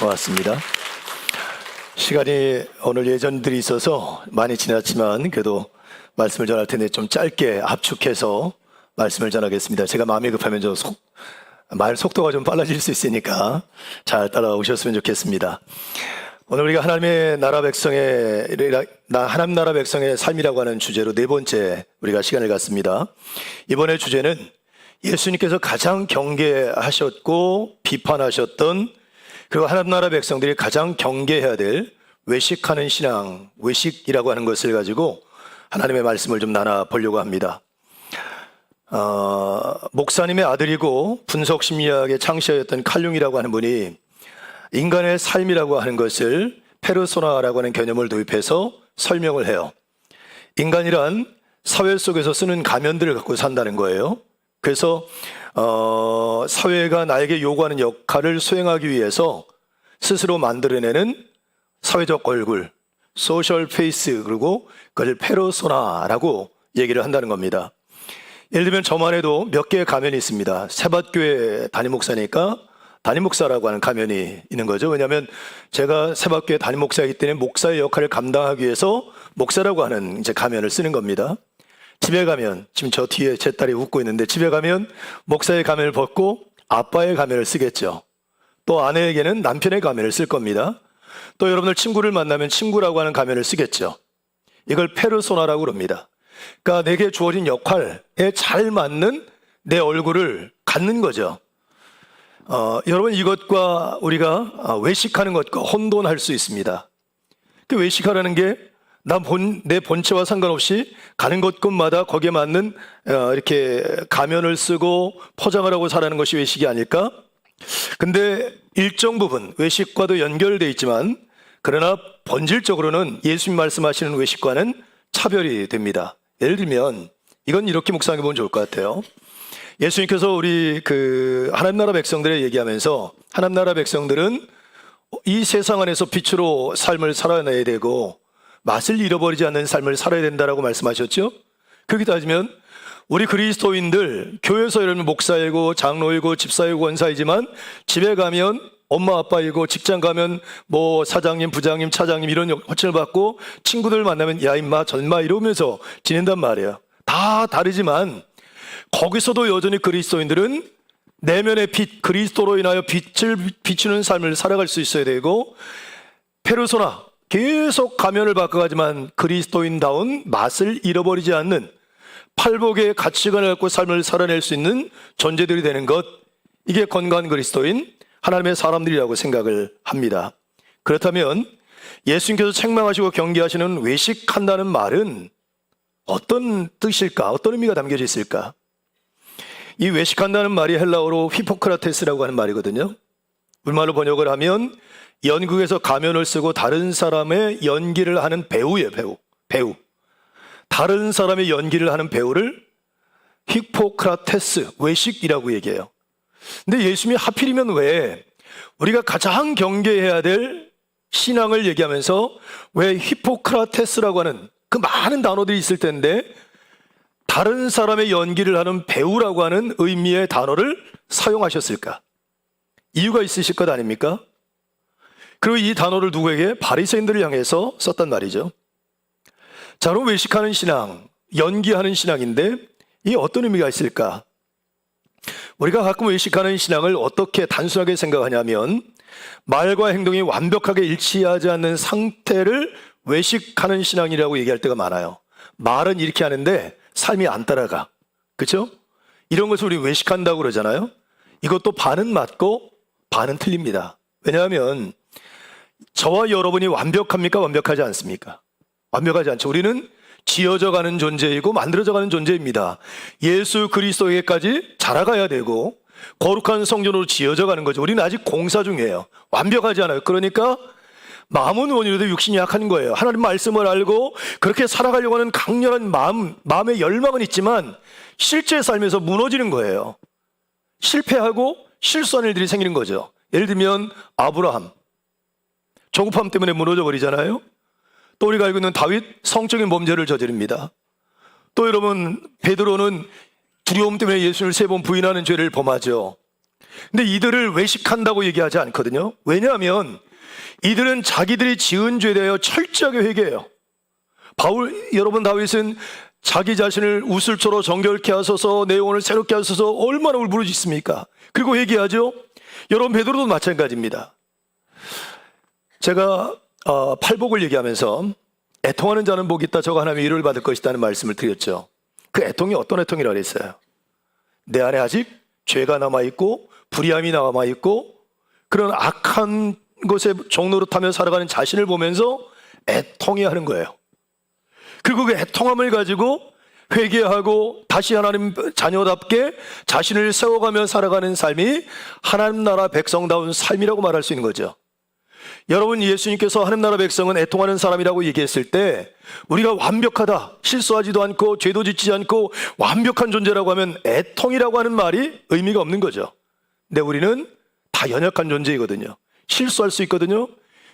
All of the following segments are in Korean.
고맙습니다. 시간이 오늘 예전들이 있어서 많이 지났지만 그래도 말씀을 전할 텐데 좀 짧게 압축해서 말씀을 전하겠습니다. 제가 마음이 급하면 말 속도가 좀 빨라질 수 있으니까 잘 따라오셨으면 좋겠습니다. 오늘 우리가 하나님 나라 백성의 삶이라고 하는 주제로 네 번째 우리가 시간을 갖습니다. 이번에 주제는 예수님께서 가장 경계하셨고 비판하셨던, 그리고 하나님 나라 백성들이 가장 경계해야 될 외식하는 신앙, 외식이라고 하는 것을 가지고 하나님의 말씀을 좀 나눠보려고 합니다. 목사님의 아들이고 분석심리학의 창시자였던 칼 융이라고 하는 분이 인간의 삶이라고 하는 것을 페르소나라고 하는 개념을 도입해서 설명을 해요. 인간이란 사회 속에서 쓰는 가면들을 갖고 산다는 거예요. 그래서 사회가 나에게 요구하는 역할을 수행하기 위해서 스스로 만들어내는 사회적 얼굴, 소셜 페이스, 그리고 그걸 페르소나라고 얘기를 한다는 겁니다. 예를 들면 저만 해도 몇 개의 가면이 있습니다. 세밭교회 담임 목사니까 담임 목사라고 하는 가면이 있는 거죠. 왜냐하면 제가 세밭교회 담임 목사이기 때문에 목사의 역할을 감당하기 위해서 목사라고 하는 이제 가면을 쓰는 겁니다. 집에 가면, 지금 저 뒤에 제 딸이 웃고 있는데, 집에 가면 목사의 가면을 벗고 아빠의 가면을 쓰겠죠. 또 아내에게는 남편의 가면을 쓸 겁니다. 또 여러분들 친구를 만나면 친구라고 하는 가면을 쓰겠죠. 이걸 페르소나라고 그럽니다. 그러니까 내게 주어진 역할에 잘 맞는 내 얼굴을 갖는 거죠. 여러분, 이것과 우리가 외식하는 것과 혼돈할 수 있습니다. 그 외식하라는 게 내 본체와 상관없이 가는 곳곳마다 거기에 맞는 이렇게 가면을 쓰고 포장을 하고 살아가는 것이 외식이 아닐까? 근데 일정 부분 외식과도 연결되어 있지만, 그러나 본질적으로는 예수님 말씀하시는 외식과는 차별이 됩니다. 예를 들면 이건 이렇게 묵상해 보면 좋을 것 같아요. 예수님께서 우리 하나님 나라 백성들에 얘기하면서, 하나님 나라 백성들은 이 세상 안에서 빛으로 삶을 살아내야 되고 맛을 잃어버리지 않는 삶을 살아야 된다라고 말씀하셨죠. 그렇게 따지면 우리 그리스도인들, 교회에서 여러분 목사이고 장로이고 집사이고 권사이지만 집에 가면 엄마 아빠이고, 직장 가면 뭐 사장님, 부장님, 차장님 이런 호칭을 받고, 친구들 만나면 야 임마 전마 이러면서 지낸단 말이에요. 다 다르지만 거기서도 여전히 그리스도인들은 내면의 빛, 그리스도로 인하여 빛을 비추는 삶을 살아갈 수 있어야 되고, 페르소나, 계속 가면을 바꿔가지만 그리스도인다운 맛을 잃어버리지 않는 팔복의 가치관을 갖고 삶을 살아낼 수 있는 존재들이 되는 것, 이게 건강한 그리스도인 하나님의 사람들이라고 생각을 합니다. 그렇다면 예수님께서 책망하시고 경계하시는 외식한다는 말은 어떤 뜻일까? 어떤 의미가 담겨져 있을까? 이 외식한다는 말이 헬라어로 히포크라테스라고 하는 말이거든요. 우리말로 번역을 하면 연극에서 가면을 쓰고 다른 사람의 연기를 하는 배우예요. 배우. 다른 사람의 연기를 하는 배우를 히포크라테스, 외식이라고 얘기해요. 근데 예수님이 하필이면 왜 우리가 가장 경계해야 될 신앙을 얘기하면서 왜 히포크라테스라고 하는 그 많은 단어들이 있을 텐데 다른 사람의 연기를 하는 배우라고 하는 의미의 단어를 사용하셨을까? 이유가 있으실 것 아닙니까? 그리고 이 단어를 누구에게? 바리새인들을 향해서 썼단 말이죠. 자, 그럼 외식하는 신앙, 연기하는 신앙인데 이게 어떤 의미가 있을까? 우리가 가끔 외식하는 신앙을 어떻게 단순하게 생각하냐면, 말과 행동이 완벽하게 일치하지 않는 상태를 외식하는 신앙이라고 얘기할 때가 많아요. 말은 이렇게 하는데 삶이 안 따라가. 그렇죠? 이런 것을 우리 외식한다고 그러잖아요. 이것도 반은 맞고 반은 틀립니다. 왜냐하면 저와 여러분이 완벽합니까? 완벽하지 않습니까? 완벽하지 않죠. 우리는 지어져 가는 존재이고 만들어져 가는 존재입니다. 예수 그리스도에게까지 자라가야 되고 거룩한 성전으로 지어져 가는 거죠. 우리는 아직 공사 중이에요. 완벽하지 않아요. 그러니까 마음은 원이라도 육신이 약한 거예요. 하나님 말씀을 알고 그렇게 살아가려고 하는 강렬한 마음의 열망은 있지만 실제 삶에서 무너지는 거예요. 실패하고 실수하는 일들이 생기는 거죠. 예를 들면 아브라함, 조급함 때문에 무너져 버리잖아요. 또 우리가 알고 있는 다윗, 성적인 범죄를 저지릅니다. 또 여러분, 베드로는 두려움 때문에 예수님을 3번 부인하는 죄를 범하죠. 근데 이들을 외식한다고 얘기하지 않거든요. 왜냐하면 이들은 자기들이 지은 죄에 대하여 철저하게 회개해요. 여러분, 다윗은 자기 자신을 우슬초로 정결케 하소서, 내 영혼을 새롭게 하소서 얼마나 울부짖습니까? 그리고 회개하죠. 여러분, 베드로도 마찬가지입니다. 제가 팔복을 얘기하면서 애통하는 자는 복이 있다, 저가 하나님의 위로를 받을 것이라는 말씀을 드렸죠. 그 애통이 어떤 애통이라고 그랬어요? 내 안에 아직 죄가 남아있고 불의함이 남아있고 그런 악한 것에 종노릇하며 살아가는 자신을 보면서 애통해 하는 거예요. 그리고 그 애통함을 가지고 회개하고 다시 하나님 자녀답게 자신을 세워가며 살아가는 삶이 하나님 나라 백성다운 삶이라고 말할 수 있는 거죠. 여러분, 예수님께서 하나님 나라 백성은 애통하는 사람이라고 얘기했을 때 우리가 완벽하다, 실수하지도 않고 죄도 짓지 않고 완벽한 존재라고 하면 애통이라고 하는 말이 의미가 없는 거죠. 근데 우리는 다 연약한 존재이거든요. 실수할 수 있거든요.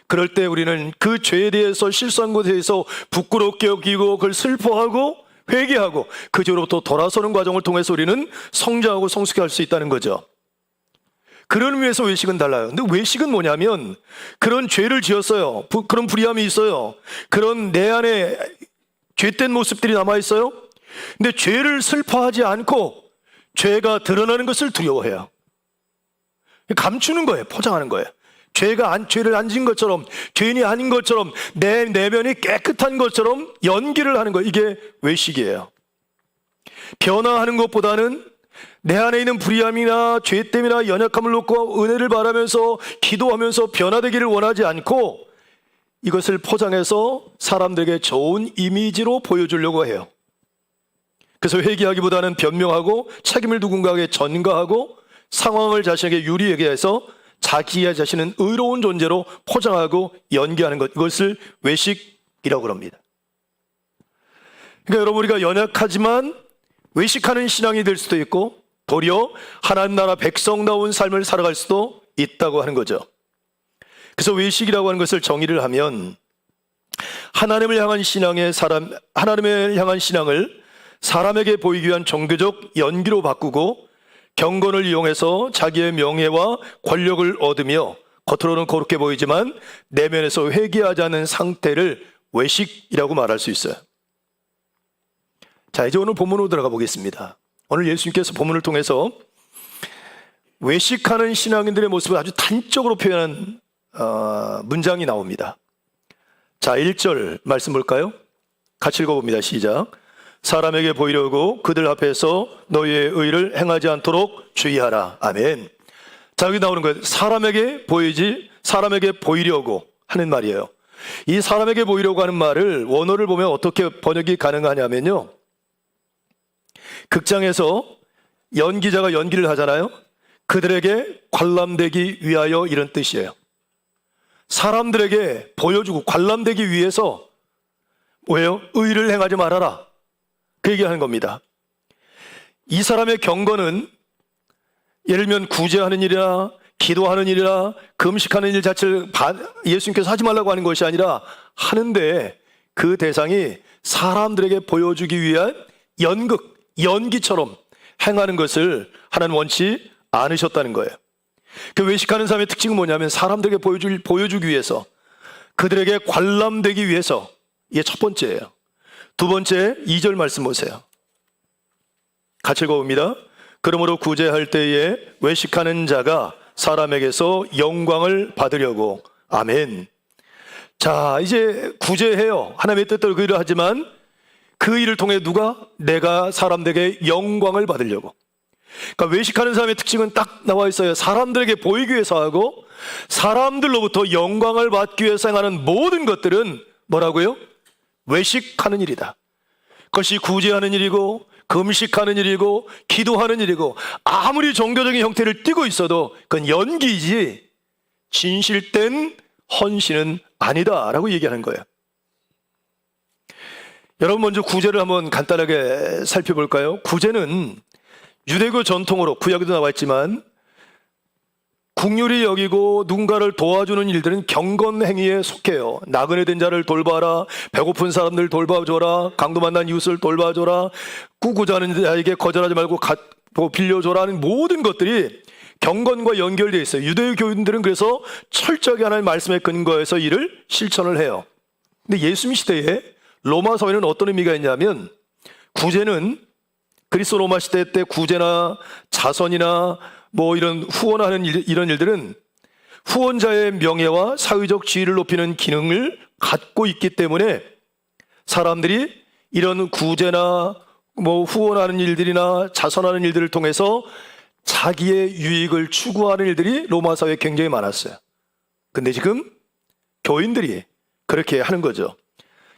그럴 때 우리는 그 죄에 대해서, 실수한 것에 대해서 부끄럽게 여기고 그걸 슬퍼하고 회개하고 그 죄로부터 돌아서는 과정을 통해서 우리는 성장하고 성숙해 할 수 있다는 거죠. 그런 의미에서 외식은 달라요. 근데 외식은 뭐냐면 그런 죄를 지었어요. 그런 불의함이 있어요. 그런 내 안에 죄된 모습들이 남아있어요. 근데 죄를 슬퍼하지 않고 죄가 드러나는 것을 두려워해요. 감추는 거예요. 포장하는 거예요. 죄를 안 지은 것처럼, 죄인이 아닌 것처럼, 내 내면이 깨끗한 것처럼 연기를 하는 거예요. 이게 외식이에요. 변화하는 것보다는 내 안에 있는 불의함이나 죄됨이나 연약함을 놓고 은혜를 바라면서 기도하면서 변화되기를 원하지 않고 이것을 포장해서 사람들에게 좋은 이미지로 보여주려고 해요. 그래서 회개하기보다는 변명하고 책임을 누군가에게 전가하고 상황을 자신에게 유리하게 해서 자기의 자신은 의로운 존재로 포장하고 연기하는 것, 이것을 외식이라고 합니다. 그러니까 여러분, 우리가 연약하지만 외식하는 신앙이 될 수도 있고 도리어 하나님 나라 백성다운 삶을 살아갈 수도 있다고 하는 거죠. 그래서 외식이라고 하는 것을 정의를 하면 하나님을 향한 신앙을 사람에게 보이기 위한 종교적 연기로 바꾸고 경건을 이용해서 자기의 명예와 권력을 얻으며 겉으로는 거룩해 보이지만 내면에서 회개하지 않은 상태를 외식이라고 말할 수 있어요. 자, 이제 오늘 본문으로 들어가 보겠습니다. 오늘 예수님께서 본문을 통해서 외식하는 신앙인들의 모습을 아주 단적으로 표현한 문장이 나옵니다. 자, 1절 말씀 볼까요? 같이 읽어봅니다. 시작. 사람에게 보이려고 그들 앞에서 너희의 의를 행하지 않도록 주의하라. 아멘. 자, 여기 나오는 거예요. 사람에게 보이려고 하는 말이에요. 이 사람에게 보이려고 하는 말을 원어를 보면 어떻게 번역이 가능하냐면요, 극장에서 연기자가 연기를 하잖아요. 그들에게 관람되기 위하여, 이런 뜻이에요. 사람들에게 보여주고 관람되기 위해서 뭐예요? 의를 행하지 말아라, 그 얘기하는 겁니다. 이 사람의 경건은 예를 들면 구제하는 일이나 기도하는 일이나 금식하는 일 자체를 예수님께서 하지 말라고 하는 것이 아니라 하는데 그 대상이 사람들에게 보여주기 위한 연기처럼 행하는 것을 하나님 원치 않으셨다는 거예요. 그 외식하는 사람의 특징은 뭐냐면 사람들에게 보여주기 위해서, 그들에게 관람되기 위해서. 이게 첫 번째예요. 두 번째, 2절 말씀 보세요. 같이 읽어봅니다. 그러므로 구제할 때에 외식하는 자가 사람에게서 영광을 받으려고. 아멘. 자, 이제 구제해요. 하나님의 뜻대로 그 일을 하지만 그 일을 통해 내가 사람들에게 영광을 받으려고. 그러니까 외식하는 사람의 특징은 딱 나와 있어요. 사람들에게 보이기 위해서 하고 사람들로부터 영광을 받기 위해서 행하는 모든 것들은 뭐라고요? 외식하는 일이다. 그것이 구제하는 일이고 금식하는 일이고 기도하는 일이고 아무리 종교적인 형태를 띠고 있어도 그건 연기이지 진실된 헌신은 아니다라고 얘기하는 거예요. 여러분, 먼저 구제를 한번 간단하게 살펴볼까요? 구제는 유대교 전통으로 구약에도 나와 있지만 국률이 여기고 누군가를 도와주는 일들은 경건 행위에 속해요. 나그네 된 자를 돌봐라, 배고픈 사람들 돌봐줘라, 강도 만난 이웃을 돌봐줘라, 꾸고자 하는 자에게 거절하지 말고 빌려줘라 하는 모든 것들이 경건과 연결되어 있어요. 유대교 교인들은 그래서 철저하게 하나님의 말씀에 근거해서 이를 실천을 해요. 근데 예수님 시대에 로마 사회는 어떤 의미가 있냐면, 구제는 그리스 로마 시대 때 구제나 자선이나 뭐 이런 후원하는 이런 일들은 후원자의 명예와 사회적 지위를 높이는 기능을 갖고 있기 때문에 사람들이 이런 구제나 뭐 후원하는 일들이나 자선하는 일들을 통해서 자기의 유익을 추구하는 일들이 로마 사회에 굉장히 많았어요. 근데 지금 교인들이 그렇게 하는 거죠.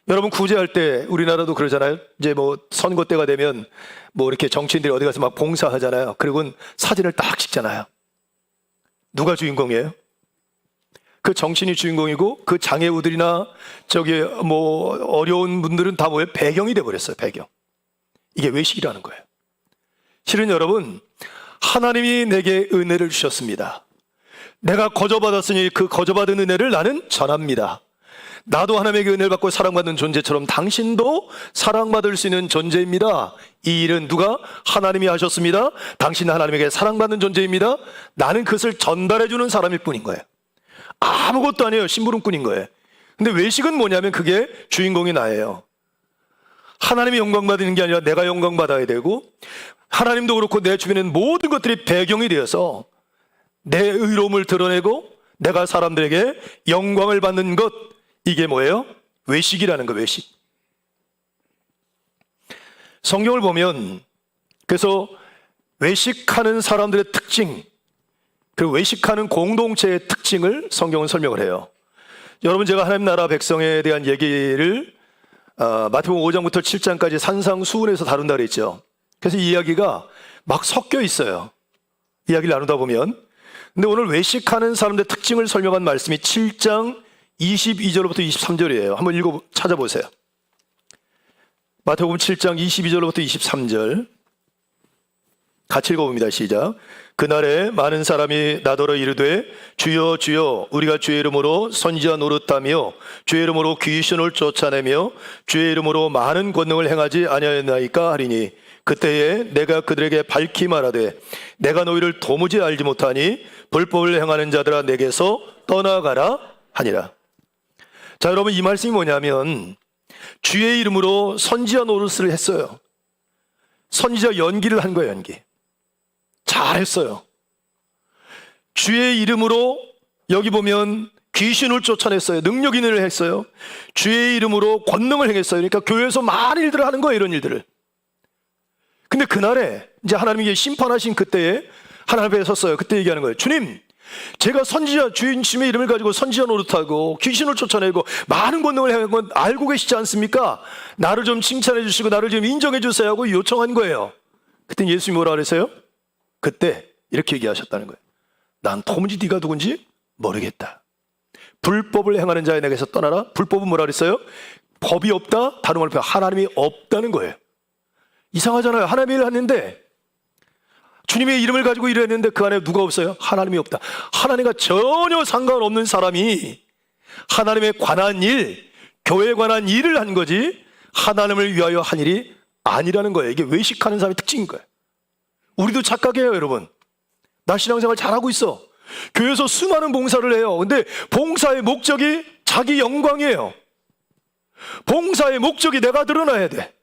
여러분, 구제할 때 우리나라도 그러잖아요. 이제 뭐 선거 때가 되면 뭐 이렇게 정치인들이 어디 가서 막 봉사하잖아요. 그리고는 사진을 딱 찍잖아요. 누가 주인공이에요? 그 정치인이 주인공이고, 그 장애우들이나 저기 뭐 어려운 분들은 다 뭐예요? 배경이 돼버렸어요. 배경. 이게 외식이라는 거예요. 실은 여러분, 하나님이 내게 은혜를 주셨습니다. 내가 거저받았으니 그 거저받은 은혜를 나는 전합니다. 나도 하나님에게 은혜를 받고 사랑받는 존재처럼 당신도 사랑받을 수 있는 존재입니다. 이 일은 누가? 하나님이 하셨습니다. 당신은 하나님에게 사랑받는 존재입니다. 나는 그것을 전달해주는 사람일 뿐인 거예요. 아무것도 아니에요. 심부름꾼인 거예요. 근데 외식은 뭐냐면 그게 주인공이 나예요. 하나님이 영광 받는 게 아니라 내가 영광 받아야 되고, 하나님도 그렇고 내 주변에는 모든 것들이 배경이 되어서 내 의로움을 드러내고 내가 사람들에게 영광을 받는 것, 이게 뭐예요? 외식이라는 거. 외식. 성경을 보면 그래서 외식하는 사람들의 특징, 그리고 외식하는 공동체의 특징을 성경은 설명을 해요. 여러분, 제가 하나님 나라 백성에 대한 얘기를 마태복음 5장부터 7장까지 산상수훈에서 다룬다 그랬죠. 그래서 이 이야기가 막 섞여 있어요. 이야기를 나누다 보면. 근데 오늘 외식하는 사람들의 특징을 설명한 말씀이 7장 22절부터 23절이에요. 한번 찾아보세요. 마태복음 7장 22절부터 23절 같이 읽어봅니다. 시작. 그날에 많은 사람이 나더러 이르되 주여 주여 우리가 주의 이름으로 선지자 노릇하며 주의 이름으로 귀신을 쫓아내며 주의 이름으로 많은 권능을 행하지 아니하였나이까 하리니 그때에 내가 그들에게 밝히 말하되 내가 너희를 도무지 알지 못하니 불법을 행하는 자들아 내게서 떠나가라 하니라. 자, 여러분, 이 말씀이 뭐냐면 주의 이름으로 선지자 노릇을 했어요. 선지자 연기를 한 거예요. 연기 잘했어요. 주의 이름으로 여기 보면 귀신을 쫓아냈어요. 능력 인을 했어요. 주의 이름으로 권능을 행했어요. 그러니까 교회에서 많은 일들을 하는 거예요. 이런 일들을. 근데 그날에 이제 하나님이 심판하신 그때에 하나님 앞에 섰어요. 그때 얘기하는 거예요. 주님, 제가 선지자 주님의 이름을 가지고 선지자 노릇하고 귀신을 쫓아내고 많은 권능을 행한 건 알고 계시지 않습니까? 나를 좀 칭찬해 주시고 나를 좀 인정해 주세요 하고 요청한 거예요. 그때 예수님이 뭐라 그랬어요? 그때 이렇게 얘기하셨다는 거예요. 난 도무지 네가 누군지 모르겠다. 불법을 행하는 자에 내게서 떠나라. 불법은 뭐라 그랬어요? 법이 없다. 다른 말로 하나님이 없다는 거예요. 이상하잖아요. 하나님이 일을 했는데 주님의 이름을 가지고 일을 했는데 그 안에 누가 없어요? 하나님이 없다. 하나님과 전혀 상관없는 사람이 하나님에 관한 일, 교회에 관한 일을 한 거지 하나님을 위하여 한 일이 아니라는 거예요. 이게 외식하는 사람의 특징인 거예요. 우리도 착각해요. 여러분, 나 신앙생활 잘하고 있어. 교회에서 수많은 봉사를 해요. 근데 봉사의 목적이 자기 영광이에요. 봉사의 목적이 내가 드러나야 돼.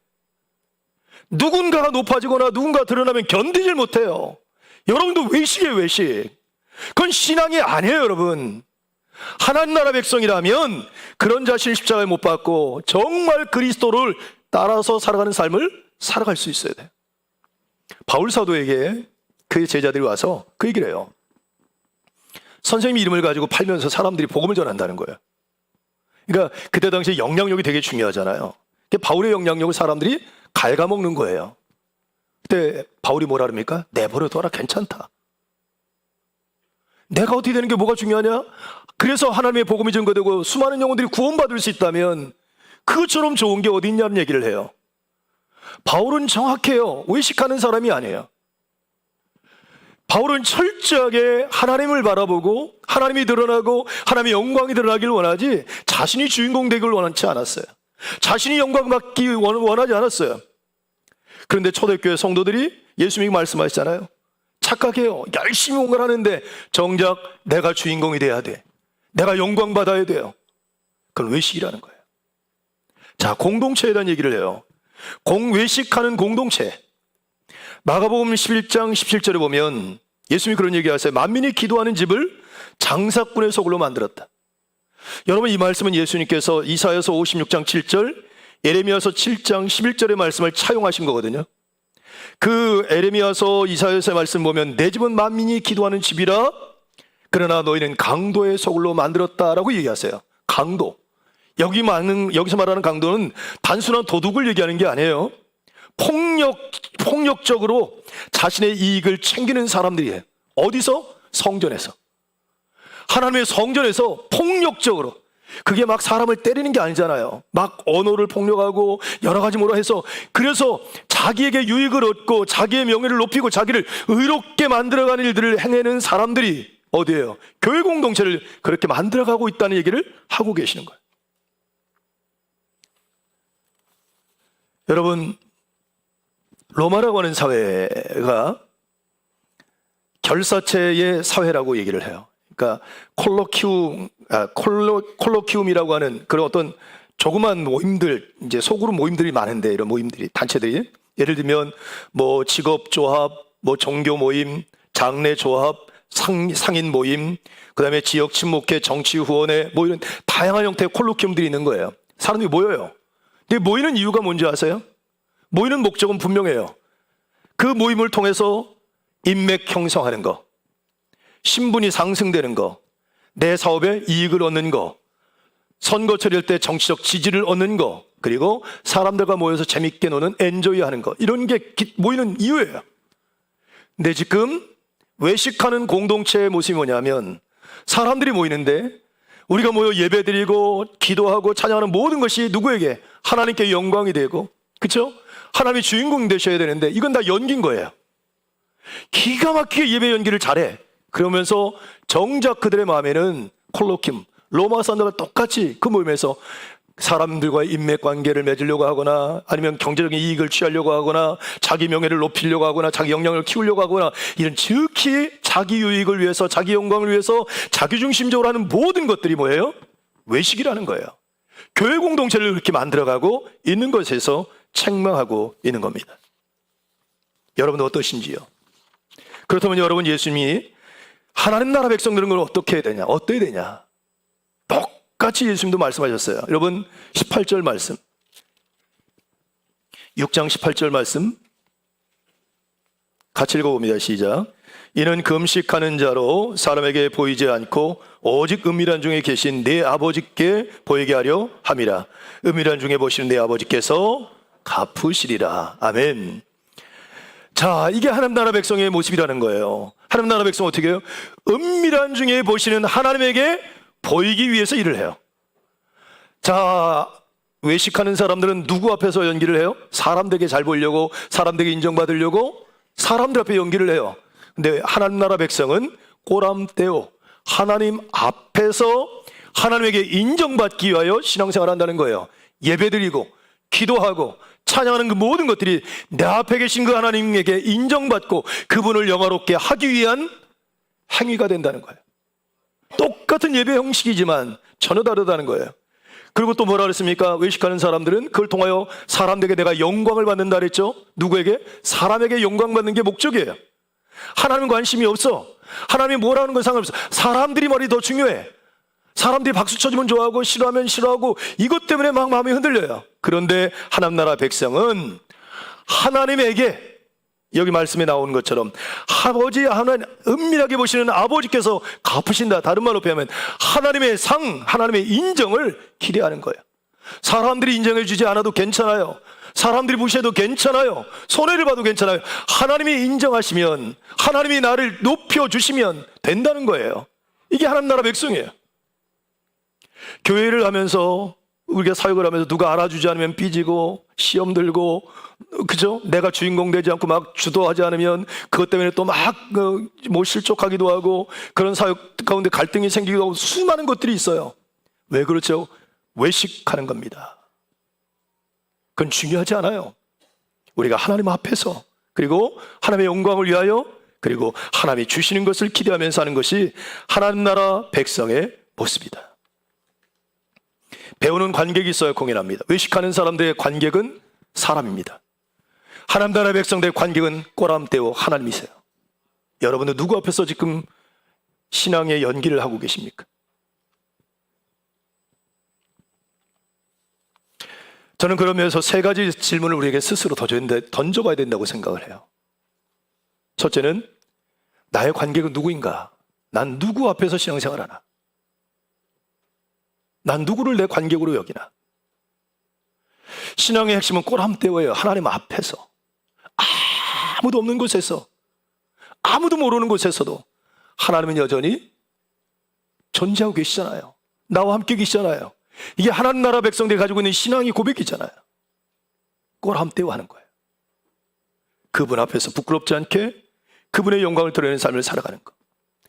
누군가가 높아지거나 누군가 드러나면 견디질 못해요. 여러분도 외식이에요. 외식. 그건 신앙이 아니에요. 여러분, 하나님 나라 백성이라면 그런 자신을 십자가에 못 박고 정말 그리스도를 따라서 살아가는 삶을 살아갈 수 있어야 돼요. 바울 사도에게 그의 제자들이 와서 그 얘기를 해요. 선생님 이름을 가지고 팔면서 사람들이 복음을 전한다는 거예요. 그러니까 그때 당시에 영향력이 되게 중요하잖아요. 바울의 영향력을 사람들이 갉아먹는 거예요. 그때 바울이 뭐라 그럽니까? 내버려둬라. 괜찮다. 내가 어떻게 되는 게 뭐가 중요하냐? 그래서 하나님의 복음이 증거되고 수많은 영혼들이 구원받을 수 있다면 그것처럼 좋은 게 어디 있냐는 얘기를 해요. 바울은 정확해요. 외식하는 사람이 아니에요. 바울은 철저하게 하나님을 바라보고 하나님이 드러나고 하나님의 영광이 드러나길 원하지 자신이 주인공 되길 원하지 않았어요. 자신이 영광 받기 원하지 않았어요. 그런데 초대교회 성도들이 예수님이 말씀하시잖아요. 착각해요. 열심히 뭔가를 하는데 정작 내가 주인공이 돼야 돼. 내가 영광 받아야 돼요. 그건 외식이라는 거예요. 자, 공동체에 대한 얘기를 해요. 외식하는 공동체. 마가복음 11장 17절에 보면 예수님이 그런 얘기하세요. 만민이 기도하는 집을 장사꾼의 소굴로 만들었다. 여러분, 이 말씀은 예수님께서 이사야서 56장 7절, 예레미야서 7장 11절의 말씀을 차용하신 거거든요. 그 예레미야서 이사야서의 말씀 보면 내 집은 만민이 기도하는 집이라 그러나 너희는 강도의 소굴로 만들었다라고 얘기하세요. 강도. 여기서 말하는 강도는 단순한 도둑을 얘기하는 게 아니에요. 폭력적으로 자신의 이익을 챙기는 사람들이에요. 어디서? 성전에서. 하나님의 성전에서 폭력적으로. 그게 막 사람을 때리는 게 아니잖아요. 막 언어를 폭력하고 여러 가지 뭐라 해서, 그래서 자기에게 유익을 얻고 자기의 명예를 높이고 자기를 의롭게 만들어가는 일들을 행하는 사람들이 어디예요? 교회 공동체를 그렇게 만들어가고 있다는 얘기를 하고 계시는 거예요. 여러분, 로마라고 하는 사회가 결사체의 사회라고 얘기를 해요. 그러니까 콜로키움이라고 하는 그런 어떤 조그만 모임들, 이제 소그룹 모임들이 많은데, 이런 모임들이, 단체들이, 예를 들면 뭐 직업조합, 뭐 종교 모임, 장례 조합, 상인 모임, 그 다음에 지역 친목회, 정치 후원회, 뭐 이런 다양한 형태의 콜로키움들이 있는 거예요. 사람들이 모여요. 근데 모이는 이유가 뭔지 아세요? 모이는 목적은 분명해요. 그 모임을 통해서 인맥 형성하는 거, 신분이 상승되는 거, 내 사업에 이익을 얻는 거, 선거철일 때 정치적 지지를 얻는 거, 그리고 사람들과 모여서 재밌게 노는 엔조이하는 거, 이런 게 모이는 이유예요. 근데 지금 외식하는 공동체의 모습이 뭐냐면, 사람들이 모이는데 우리가 모여 예배드리고 기도하고 찬양하는 모든 것이 누구에게? 하나님께 영광이 되고, 그렇죠? 하나님이 주인공이 되셔야 되는데 이건 다 연기인 거예요. 기가 막히게 예배 연기를 잘해. 그러면서 정작 그들의 마음에는 콜로킴, 로마 사람들과 똑같이 그 모임에서 사람들과의 인맥 관계를 맺으려고 하거나, 아니면 경제적인 이익을 취하려고 하거나, 자기 명예를 높이려고 하거나, 자기 역량을 키우려고 하거나, 이런 즉히 자기 유익을 위해서, 자기 영광을 위해서 자기중심적으로 하는 모든 것들이 뭐예요? 외식이라는 거예요. 교회 공동체를 그렇게 만들어가고 있는 것에서 책망하고 있는 겁니다. 여러분은 어떠신지요? 그렇다면 여러분, 예수님이 하나님 나라 백성들은 걸 어떻게 해야 되냐? 어떠해야 되냐? 똑같이 예수님도 말씀하셨어요. 여러분, 18절 말씀, 6장 18절 말씀 같이 읽어봅니다. 시작. 이는 금식하는 자로 사람에게 보이지 않고 오직 은밀한 중에 계신 내 아버지께 보이게 하려 함이라. 은밀한 중에 보시는 내 아버지께서 갚으시리라. 아멘. 자, 이게 하나님 나라 백성의 모습이라는 거예요. 하나님 나라 백성은 어떻게 해요? 은밀한 중에 보시는 하나님에게 보이기 위해서 일을 해요. 자, 외식하는 사람들은 누구 앞에서 연기를 해요? 사람들에게 잘 보이려고, 사람들에게 인정받으려고 사람들 앞에 연기를 해요. 근데 하나님 나라 백성은 꼬람떼오, 하나님 앞에서 하나님에게 인정받기 위하여 신앙생활을 한다는 거예요. 예배드리고 기도하고 찬양하는 그 모든 것들이 내 앞에 계신 그 하나님에게 인정받고 그분을 영화롭게 하기 위한 행위가 된다는 거예요. 똑같은 예배 형식이지만 전혀 다르다는 거예요. 그리고 또 뭐라 그랬습니까? 외식하는 사람들은 그걸 통하여 사람들에게 내가 영광을 받는다 그랬죠? 누구에게? 사람에게 영광 받는 게 목적이에요. 하나님 관심이 없어. 하나님이 뭐라는 건 상관없어. 사람들이 말이 더 중요해. 사람들이 박수 쳐주면 좋아하고 싫어하면 싫어하고 이것 때문에 막 마음이 흔들려요. 그런데 하나님 나라 백성은 하나님에게, 여기 말씀에 나오는 것처럼 아버지, 하나님 은밀하게 보시는 아버지께서 갚으신다. 다른 말로 표현하면 하나님의 상, 하나님의 인정을 기대하는 거예요. 사람들이 인정해 주지 않아도 괜찮아요. 사람들이 무시해도 괜찮아요. 손해를 봐도 괜찮아요. 하나님이 인정하시면, 하나님이 나를 높여주시면 된다는 거예요. 이게 하나님 나라 백성이에요. 교회를 하면서, 우리가 사역을 하면서 누가 알아주지 않으면 삐지고 시험 들고, 그죠? 내가 주인공 되지 않고 막 주도하지 않으면 그것 때문에 또 막 뭐 실족하기도 하고, 그런 사역 가운데 갈등이 생기기도 하고, 수많은 것들이 있어요. 왜 그렇죠? 외식하는 겁니다. 그건 중요하지 않아요. 우리가 하나님 앞에서, 그리고 하나님의 영광을 위하여 그리고 하나님이 주시는 것을 기대하면서 하는 것이 하나님 나라 백성의 모습이다. 배우는 관객이 있어야 공연합니다. 외식하는 사람들의 관객은 사람입니다. 하나님 나라 백성들의 관객은 꼬람대오 하나님이세요. 여러분들 누구 앞에서 지금 신앙의 연기를 하고 계십니까? 저는 그러면서 세 가지 질문을 우리에게 스스로 던져봐야 된다고 생각을 해요. 첫째는 나의 관객은 누구인가? 난 누구 앞에서 신앙생활하나? 난 누구를 내 관객으로 여기나? 신앙의 핵심은 꼬람대오예요. 하나님 앞에서 아무도 없는 곳에서, 아무도 모르는 곳에서도 하나님은 여전히 존재하고 계시잖아요. 나와 함께 계시잖아요. 이게 하나님 나라 백성들이 가지고 있는 신앙의 고백이잖아요. 꼬람대오 하는 거예요. 그분 앞에서 부끄럽지 않게 그분의 영광을 드러내는 삶을 살아가는 거.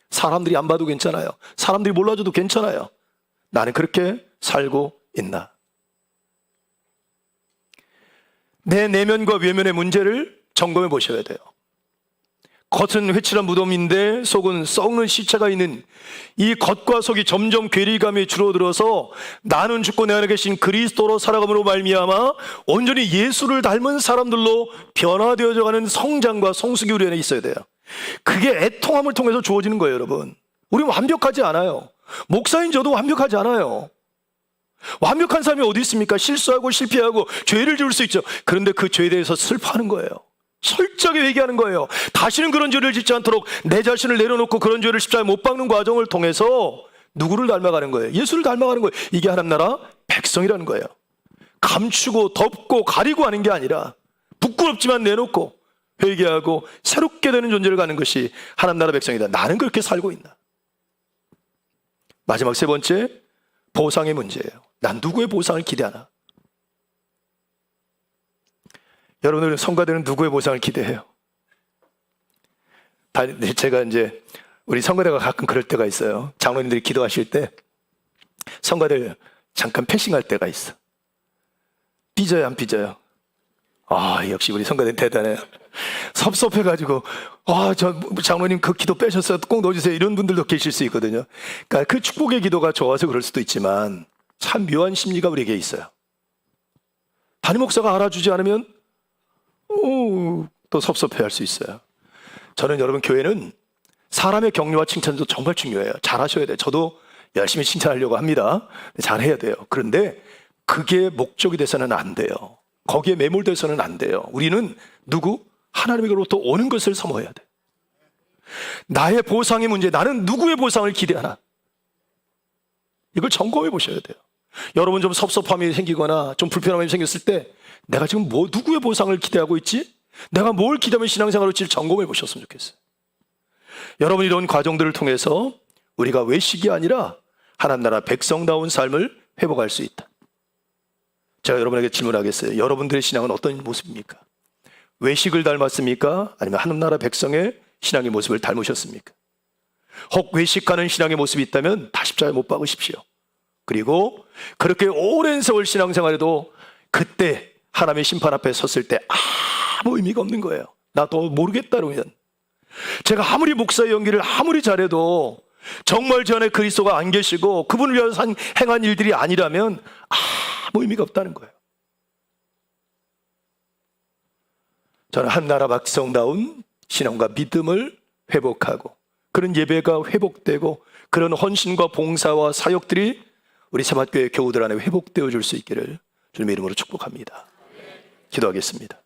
사람들이 안 봐도 괜찮아요. 사람들이 몰라줘도 괜찮아요. 나는 그렇게 살고 있나? 내 내면과 외면의 문제를 점검해 보셔야 돼요. 겉은 회칠한 무덤인데 속은 썩는 시체가 있는 이 겉과 속이 점점 괴리감이 줄어들어서 나는 죽고 내 안에 계신 그리스도로 살아감으로 말미암아 온전히 예수를 닮은 사람들로 변화되어져 가는 성장과 성숙이 우리 안에 있어야 돼요. 그게 애통함을 통해서 주어지는 거예요, 여러분. 우리는 완벽하지 않아요. 목사인 저도 완벽하지 않아요. 완벽한 사람이 어디 있습니까? 실수하고 실패하고 죄를 지을 수 있죠. 그런데 그 죄에 대해서 슬퍼하는 거예요. 철저하게 회개하는 거예요. 다시는 그런 죄를 짓지 않도록 내 자신을 내려놓고 그런 죄를 십자가에 못 박는 과정을 통해서 누구를 닮아가는 거예요? 예수를 닮아가는 거예요. 이게 하나님 나라 백성이라는 거예요. 감추고 덮고 가리고 하는 게 아니라 부끄럽지만 내놓고 회개하고 새롭게 되는 존재를 가는 것이 하나님 나라 백성이다. 나는 그렇게 살고 있나? 마지막 세 번째, 보상의 문제예요. 난 누구의 보상을 기대하나? 여러분들은 성가대는 누구의 보상을 기대해요? 제가 이제 우리 성가대가 가끔 그럴 때가 있어요. 장로님들이 기도하실 때 성가대를 잠깐 패싱할 때가 있어. 삐져요, 안 삐져요? 아, 역시 우리 성가대는 대단해요. 섭섭해가지고 저 장로님 그 기도 빼셨어요, 꼭 넣어주세요, 이런 분들도 계실 수 있거든요. 그러니까 그 축복의 기도가 좋아서 그럴 수도 있지만 참 묘한 심리가 우리에게 있어요. 담임 목사가 알아주지 않으면 또 섭섭해할 수 있어요. 저는 여러분, 교회는 사람의 격려와 칭찬도 정말 중요해요. 잘하셔야 돼요. 저도 열심히 칭찬하려고 합니다. 잘해야 돼요. 그런데 그게 목적이 돼서는 안 돼요. 거기에 매몰돼서는 안 돼요. 우리는 누구? 하나님으로부터 오는 것을 사모해야 돼. 나의 보상의 문제, 나는 누구의 보상을 기대하나? 이걸 점검해 보셔야 돼요. 여러분, 좀 섭섭함이 생기거나 좀 불편함이 생겼을 때 내가 지금 누구의 보상을 기대하고 있지? 내가 뭘 기대하면 신앙생활을 점검해 보셨으면 좋겠어요. 여러분, 이런 과정들을 통해서 우리가 외식이 아니라 하나님 나라 백성다운 삶을 회복할 수 있다. 제가 여러분에게 질문하겠어요. 여러분들의 신앙은 어떤 모습입니까? 외식을 닮았습니까? 아니면 하나님 나라 백성의 신앙의 모습을 닮으셨습니까? 혹 외식하는 신앙의 모습이 있다면 다 십자가에 못 박으십시오. 그리고 그렇게 오랜 세월 신앙생활에도 그때 하나님의 심판 앞에 섰을 때 아무 의미가 없는 거예요. 나도 모르겠다 그러면. 제가 아무리 목사의 연기를 아무리 잘해도 정말 제 안에 그리스도가 안 계시고 그분을 위해서 행한 일들이 아니라면 아무 의미가 없다는 거예요. 저는 한 나라 백성다운 신앙과 믿음을 회복하고 그런 예배가 회복되고 그런 헌신과 봉사와 사역들이 우리 세ματ교회 교우들 안에 회복되어 줄 수 있기를 주님의 이름으로 축복합니다. 기도하겠습니다.